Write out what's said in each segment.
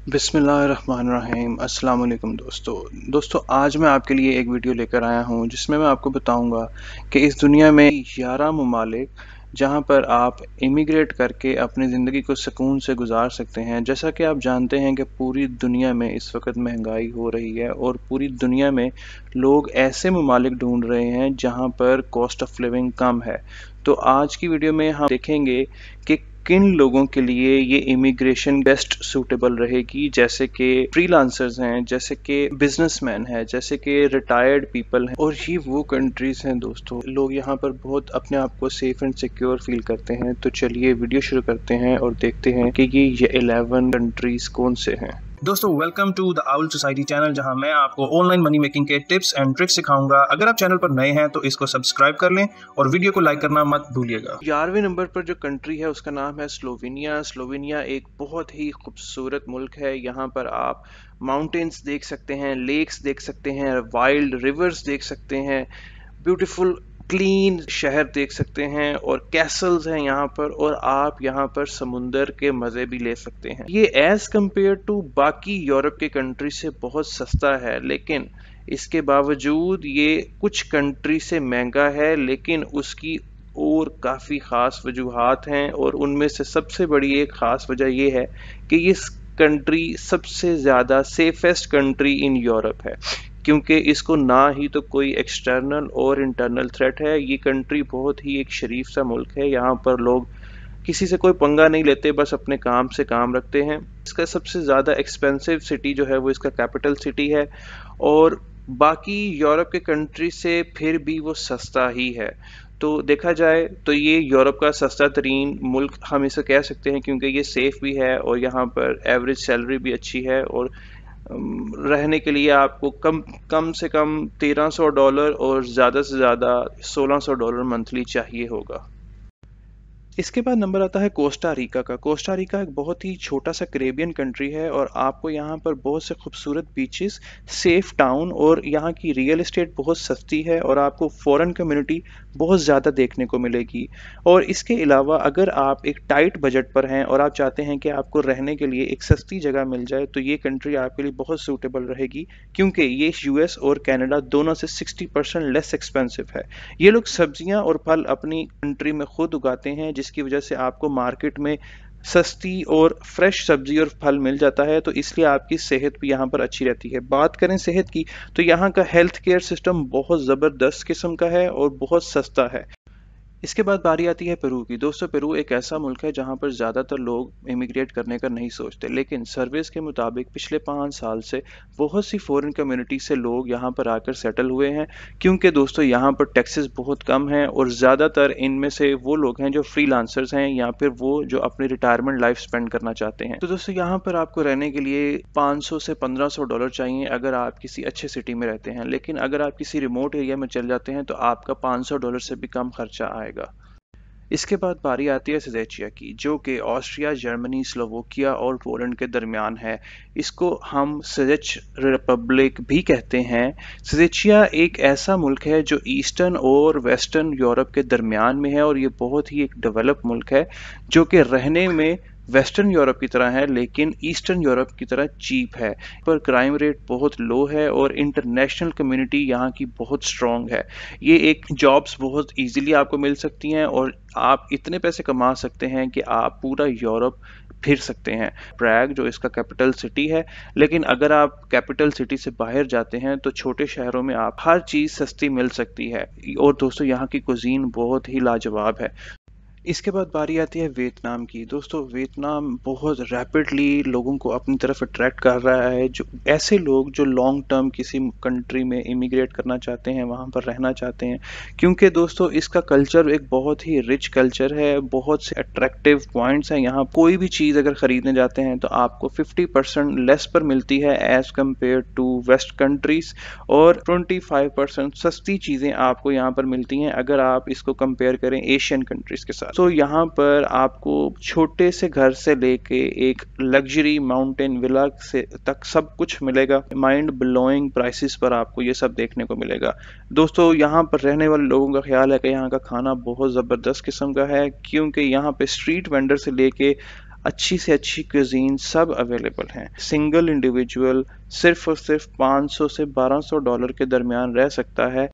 बिस्मिल्लाहिर्रहमानिर्रहीम। अस्सलाम वालेकुम दोस्तों आज मैं आपके लिए एक वीडियो लेकर आया हूं जिसमें मैं आपको बताऊंगा कि इस दुनिया में 11 ममालिक जहां पर आप इमिग्रेट करके अपनी ज़िंदगी को सुकून से गुजार सकते हैं। जैसा कि आप जानते हैं कि पूरी दुनिया में इस वक्त महंगाई हो रही है और पूरी दुनिया में लोग ऐसे ममालिक ढूंढ रहे हैं जहां पर कॉस्ट ऑफ लिविंग कम है। तो आज की वीडियो में हम देखेंगे कि किन लोगों के लिए ये इमिग्रेशन बेस्ट सूटेबल रहेगी, जैसे कि फ्रीलांसर्स हैं, जैसे कि बिजनेसमैन हैं, जैसे कि रिटायर्ड पीपल हैं। और ये वो कंट्रीज हैं दोस्तों, लोग यहाँ पर बहुत अपने आप को सेफ एंड सिक्योर फील करते हैं। तो चलिए वीडियो शुरू करते हैं और देखते हैं कि ये 11 कंट्रीज कौन से हैं। दोस्तों welcome to the owl society channel, जहां मैं आपको ऑनलाइन मनी मेकिंग के टिप्स एंड ट्रिक्स सिखाऊंगा। अगर आप चैनल पर नए हैं तो इसको सब्सक्राइब कर लें और वीडियो को लाइक करना मत भूलिएगा। 11वें नंबर पर जो कंट्री है उसका नाम है स्लोवेनिया। स्लोवेनिया एक बहुत ही खूबसूरत मुल्क है। यहाँ पर आप माउंटेन्स देख सकते हैं, लेक्स देख सकते हैं, वाइल्ड रिवर्स देख सकते हैं, ब्यूटीफुल क्लीन शहर देख सकते हैं और कैसल्स हैं यहाँ पर, और आप यहाँ पर समुंदर के मज़े भी ले सकते हैं। ये एज़ कम्पेयर टू बाकी यूरोप के कंट्री से बहुत सस्ता है, लेकिन इसके बावजूद ये कुछ कंट्री से महंगा है। लेकिन उसकी और काफ़ी ख़ास वजूहात हैं, और उनमें से सबसे बड़ी एक ख़ास वजह ये है कि ये कंट्री सबसे ज़्यादा सेफेस्ट कंट्री इन यूरोप है, क्योंकि इसको ना ही तो कोई एक्सटर्नल और इंटरनल थ्रेट है। ये कंट्री बहुत ही एक शरीफ सा मुल्क है। यहाँ पर लोग किसी से कोई पंगा नहीं लेते, बस अपने काम से काम रखते हैं। इसका सबसे ज़्यादा एक्सपेंसिव सिटी जो है वो इसका कैपिटल सिटी है, और बाकी यूरोप के कंट्री से फिर भी वो सस्ता ही है। तो देखा जाए तो ये यूरोप का सस्ता तरीन मुल्क हम इसे कह सकते हैं, क्योंकि ये सेफ भी है और यहाँ पर एवरेज सैलरी भी अच्छी है, और रहने के लिए आपको कम से कम $1300 और ज़्यादा से ज़्यादा $1600 मंथली चाहिए होगा। इसके बाद नंबर आता है कोस्टा रिका का। कोस्टा रिका एक बहुत ही छोटा सा कैरेबियन कंट्री है, और आपको यहाँ पर बहुत से खूबसूरत बीचेस, सेफ टाउन, और यहाँ की रियल एस्टेट बहुत सस्ती है, और आपको फॉरेन कम्युनिटी बहुत ज़्यादा देखने को मिलेगी। और इसके अलावा अगर आप एक टाइट बजट पर हैं और आप चाहते हैं कि आपको रहने के लिए एक सस्ती जगह मिल जाए, तो ये कंट्री आपके लिए बहुत सूटेबल रहेगी, क्योंकि ये यूएस और कनाडा दोनों से 60% लेस एक्सपेंसिव है। ये लोग सब्जियां और फल अपनी कंट्री में खुद उगाते हैं, जिसकी वजह से आपको मार्केट में सस्ती और फ्रेश सब्जी और फल मिल जाता है। तो इसलिए आपकी सेहत भी यहाँ पर अच्छी रहती है। बात करें सेहत की, तो यहाँ का हेल्थ केयर सिस्टम बहुत ज़बरदस्त किस्म का है और बहुत सस्ता है। इसके बाद बारी आती है पेरू की। दोस्तों पेरू एक ऐसा मुल्क है जहां पर ज़्यादातर लोग इमिग्रेट करने का नहीं सोचते, लेकिन सर्विस के मुताबिक पिछले 5 साल से बहुत सी फॉरेन कम्युनिटी से लोग यहां पर आकर सेटल हुए हैं, क्योंकि दोस्तों यहां पर टैक्सेस बहुत कम हैं, और ज़्यादातर इनमें से वो लोग हैं जो फ्रीलांसर्स हैं, या फिर वो जो अपनी रिटायरमेंट लाइफ स्पेंड करना चाहते हैं। तो दोस्तों यहाँ पर आपको रहने के लिए $500 से $1500 चाहिए अगर आप किसी अच्छे सिटी में रहते हैं, लेकिन अगर आप किसी रिमोट एरिया में चल जाते हैं तो आपका $500 से भी कम खर्चा आएगा। इसके बाद बारी आती है सजेचिया की, जो कि ऑस्ट्रिया, जर्मनी, स्लोवाकिया और पोलैंड के दरमियान है। इसको हम सजेच रिपब्लिक भी कहते हैं। सजेचिया एक ऐसा मुल्क है जो ईस्टर्न और वेस्टर्न यूरोप के दरमियान में है, और ये बहुत ही एक डेवलप मुल्क है, जो कि रहने में वेस्टर्न यूरोप की तरह है, लेकिन ईस्टर्न यूरोप की तरह चीप है। पर क्राइम रेट बहुत लो है, और इंटरनेशनल कम्युनिटी यहाँ की बहुत स्ट्रॉन्ग है। ये एक जॉब्स बहुत इजीली आपको मिल सकती हैं, और आप इतने पैसे कमा सकते हैं कि आप पूरा यूरोप फिर सकते हैं। प्रैग जो इसका कैपिटल सिटी है, लेकिन अगर आप कैपिटल सिटी से बाहर जाते हैं तो छोटे शहरों में आप हर चीज़ सस्ती मिल सकती है। और दोस्तों यहाँ की कुजीन बहुत ही लाजवाब है। इसके बाद बारी आती है वियतनाम की। दोस्तों वियतनाम बहुत रैपिडली लोगों को अपनी तरफ अट्रैक्ट कर रहा है, जो ऐसे लोग जो लॉन्ग टर्म किसी कंट्री में इमिग्रेट करना चाहते हैं, वहाँ पर रहना चाहते हैं, क्योंकि दोस्तों इसका कल्चर एक बहुत ही रिच कल्चर है। बहुत से अट्रैक्टिव पॉइंट्स हैं यहाँ। कोई भी चीज़ अगर ख़रीदने जाते हैं तो आपको 50% लेस पर मिलती है as compare to west countries, और 25% सस्ती चीज़ें आपको यहाँ पर मिलती हैं अगर आप इसको कंपेयर करें एशियन कंट्रीज़ के साथ। तो यहाँ पर आपको छोटे से घर से लेके एक लग्जरी माउंटेन विला से तक सब कुछ मिलेगा। माइंड ब्लोइंग प्राइसेस पर आपको ये सब देखने को मिलेगा। दोस्तों यहाँ पर रहने वाले लोगों का ख्याल है कि यहाँ का खाना बहुत ज़बरदस्त किस्म का है, क्योंकि यहाँ पे स्ट्रीट वेंडर से लेके अच्छी से अच्छी क्यूजीन सब अवेलेबल हैं। सिंगल इंडिविजुअल सिर्फ और सिर्फ 500 से $1200 के दरमियान रह सकता है।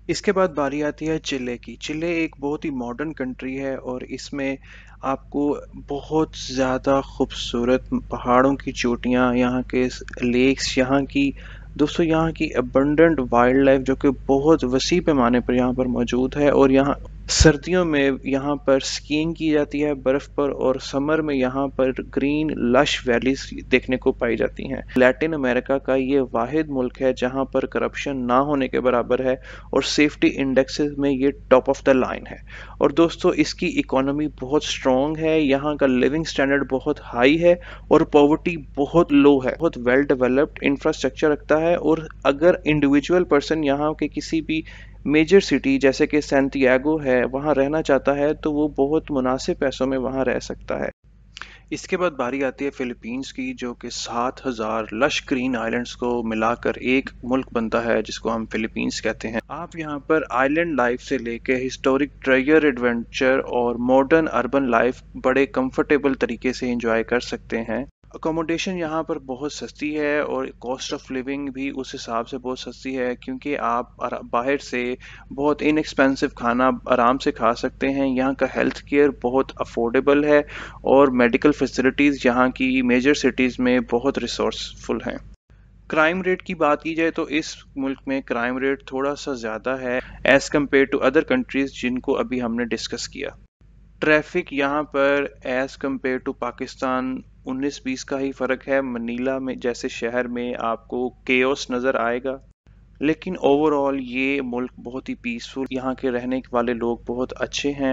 इसके बाद बारी आती है चिले की। चिले एक बहुत ही मॉडर्न कंट्री है और इसमें आपको बहुत ज़्यादा खूबसूरत पहाड़ों की चोटियाँ, यहाँ के लेक्स, यहाँ की दोस्तों यहाँ की अबंडेंट वाइल्ड लाइफ जो कि बहुत वसी पैमाने पर यहाँ पर मौजूद है। और यहाँ सर्दियों में यहाँ पर स्कीइंग की जाती है बर्फ पर, और समर में यहाँ पर ग्रीन लश वैलीज देखने को पाई जाती हैं। लैटिन अमेरिका का ये वाहिद मुल्क है जहाँ पर करप्शन ना होने के बराबर है और सेफ्टी इंडेक्सेस में ये टॉप ऑफ द लाइन है। और दोस्तों इसकी इकोनॉमी बहुत स्ट्रॉन्ग है, यहाँ का लिविंग स्टैंडर्ड बहुत हाई है और पॉवर्टी बहुत लो है, बहुत वेल डेवलप्ड इंफ्रास्ट्रक्चर रखता है। और अगर इंडिविजुअल पर्सन यहाँ के किसी भी मेजर सिटी जैसे कि सैंटियागो है वहाँ रहना चाहता है तो वो बहुत मुनासिब पैसों में वहाँ रह सकता है। इसके बाद बारी आती है फिलीपींस की, जो कि 7000 लश ग्रीन आइलैंड्स को मिलाकर एक मुल्क बनता है जिसको हम फिलीपींस कहते हैं। आप यहाँ पर आइलैंड लाइफ से लेके हिस्टोरिक ट्रेजर एडवेंचर और मॉडर्न अर्बन लाइफ बड़े कंफर्टेबल तरीके से एंजॉय कर सकते हैं। अकोमोडेशन यहाँ पर बहुत सस्ती है और कॉस्ट ऑफ लिविंग भी उस हिसाब से बहुत सस्ती है, क्योंकि आप बाहर से बहुत इनएक्सपेंसिव खाना आराम से खा सकते हैं। यहाँ का हेल्थ केयर बहुत अफोर्डेबल है और मेडिकल फैसिलिटीज़ यहाँ की मेजर सिटीज़ में बहुत रिसोर्सफुल हैं। क्राइम रेट की बात की जाए तो इस मुल्क में क्राइम रेट थोड़ा सा ज़्यादा है as compare to other countries जिनको अभी हमने डिस्कस किया। ट्रैफिक यहाँ पर एज़ कम्पेयर टू पाकिस्तान 19-20 का ही फ़र्क है। मनीला में जैसे शहर में आपको केओस नज़र आएगा, लेकिन ओवरऑल ये मुल्क बहुत ही पीसफुल, यहाँ के रहने वाले लोग बहुत अच्छे हैं।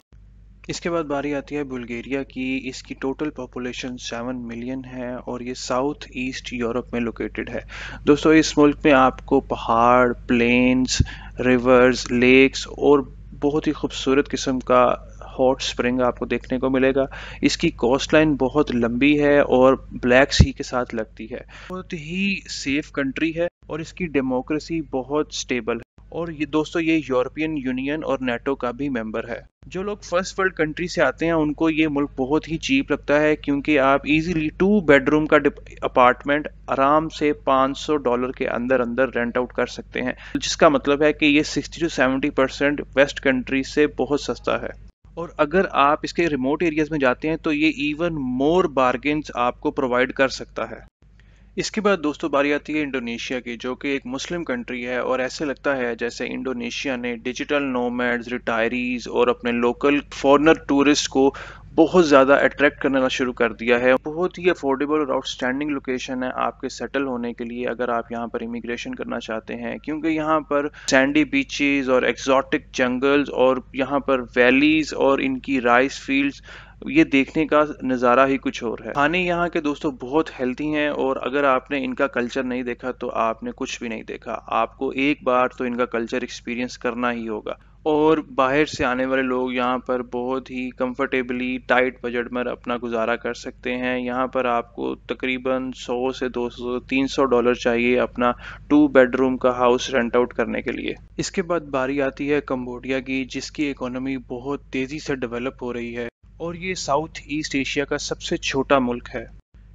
इसके बाद बारी आती है बुल्गारिया की। इसकी टोटल पॉपुलेशन 7 मिलियन है और ये साउथ ईस्ट यूरोप में लोकेटेड है। दोस्तों इस मुल्क में आपको पहाड़, प्लेन्स, रिवर्स, लेक्स और बहुत ही खूबसूरत किस्म का हॉट स्प्रिंग आपको देखने को मिलेगा। इसकी कोस्ट लाइन बहुत लंबी है और ब्लैक सी के साथ लगती है। बहुत ही सेफ कंट्री है और इसकी डेमोक्रेसी बहुत स्टेबल है। और ये दोस्तों ये यूरोपियन यूनियन और नेटो का भी मेंबर है। जो लोग फर्स्ट वर्ल्ड कंट्री से आते हैं उनको ये मुल्क बहुत ही चीप लगता है, क्योंकि आप इजीली 2 बेडरूम का अपार्टमेंट आराम से $500 के अंदर अंदर रेंट आउट कर सकते हैं, जिसका मतलब है कि ये 60 to 70% वेस्ट कंट्री से बहुत सस्ता है। और अगर आप इसके रिमोट एरियाज में जाते हैं तो ये इवन मोर बार्गेन्स आपको प्रोवाइड कर सकता है। इसके बाद दोस्तों बारी आती है इंडोनेशिया की, जो कि एक मुस्लिम कंट्री है और ऐसे लगता है जैसे इंडोनेशिया ने डिजिटल नोमैड्स, रिटायरीज और अपने लोकल फॉरेनर टूरिस्ट को बहुत ज़्यादा अट्रैक्ट करना शुरू कर दिया है। बहुत ही अफोर्डेबल और आउटस्टैंडिंग लोकेशन है आपके सेटल होने के लिए अगर आप यहाँ पर इमिग्रेशन करना चाहते हैं, क्योंकि यहाँ पर सैंडी बीचेस और एक्सोटिक जंगल्स और यहाँ पर वैलीज और इनकी राइस फील्ड्स, ये देखने का नज़ारा ही कुछ और है। खाने यहाँ के दोस्तों बहुत हेल्थी हैं और अगर आपने इनका कल्चर नहीं देखा तो आपने कुछ भी नहीं देखा। आपको एक बार तो इनका कल्चर एक्सपीरियंस करना ही होगा। और बाहर से आने वाले लोग यहाँ पर बहुत ही कंफर्टेबली टाइट बजट में अपना गुजारा कर सकते हैं। यहाँ पर आपको तकरीबन 100 से 200 300 डॉलर चाहिए अपना 2 बेडरूम का हाउस रेंट आउट करने के लिए। इसके बाद बारी आती है कंबोडिया की, जिसकी इकोनॉमी बहुत तेज़ी से डेवलप हो रही है और ये साउथ ईस्ट एशिया का सबसे छोटा मुल्क है।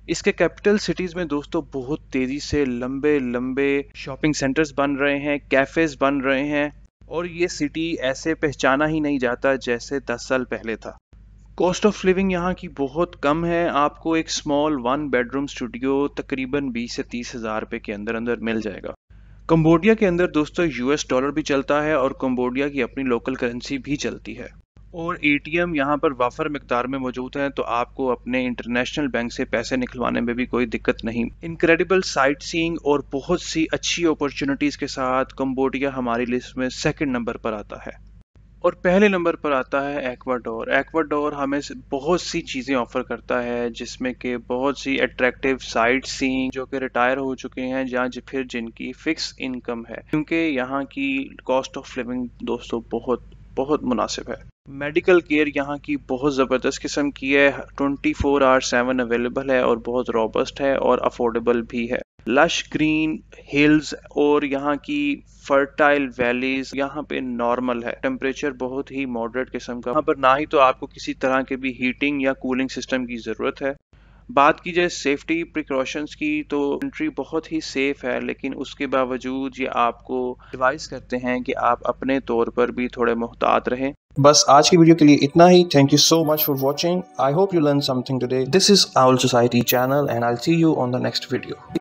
इसके कैपिटल सिटीज़ में दोस्तों बहुत तेज़ी से लंबे लंबे शॉपिंग सेंटर्स बन रहे हैं, कैफ़ेज़ बन रहे हैं और ये सिटी ऐसे पहचाना ही नहीं जाता जैसे 10 साल पहले था। कॉस्ट ऑफ लिविंग यहाँ की बहुत कम है। आपको एक स्मॉल 1 बेडरूम स्टूडियो तकरीबन 20 से 30 हज़ार रुपये के अंदर अंदर मिल जाएगा। कंबोडिया के अंदर दोस्तों US डॉलर भी चलता है और कंबोडिया की अपनी लोकल करेंसी भी चलती है और ATM यहाँ पर वाफर मिकदार में मौजूद हैं, तो आपको अपने इंटरनेशनल बैंक से पैसे निकलवाने में भी कोई दिक्कत नहीं। इनक्रेडिबल साइट सीइंग और बहुत सी अच्छी अपॉर्चुनिटीज़ के साथ कंबोडिया हमारी लिस्ट में 2nd नंबर पर आता है और पहले नंबर पर आता है एक्वाडोर। एक्वाडोर हमें बहुत सी चीज़ें ऑफर करता है, जिसमें कि बहुत सी अट्रैक्टिव साइट सीइंग जो कि रिटायर हो चुके हैं या फिर जिनकी फिक्स इनकम है, क्योंकि यहाँ की कॉस्ट ऑफ लिविंग दोस्तों बहुत बहुत मुनासिब है। मेडिकल केयर यहाँ की बहुत ज़बरदस्त किस्म की है, 24/7 अवेलेबल है और बहुत रोबस्ट है और अफोर्डेबल भी है। लश ग्रीन हिल्स और यहाँ की फर्टाइल वैलीज यहाँ पे नॉर्मल है। टेम्परेचर बहुत ही मॉडरेट किस्म का, यहाँ पर ना ही तो आपको किसी तरह के भी हीटिंग या कूलिंग सिस्टम की ज़रूरत है। बात की जाए सेफ्टी प्रिकॉशंस की तो कंट्री बहुत ही सेफ है, लेकिन उसके बावजूद ये आपको एडवाइस करते हैं कि आप अपने तौर पर भी थोड़े मुहतात रहें। बस आज की वीडियो के लिए इतना ही। Thank you so much for watching. I hope you learn something today. This is Owl society channel and I will see you on the next video.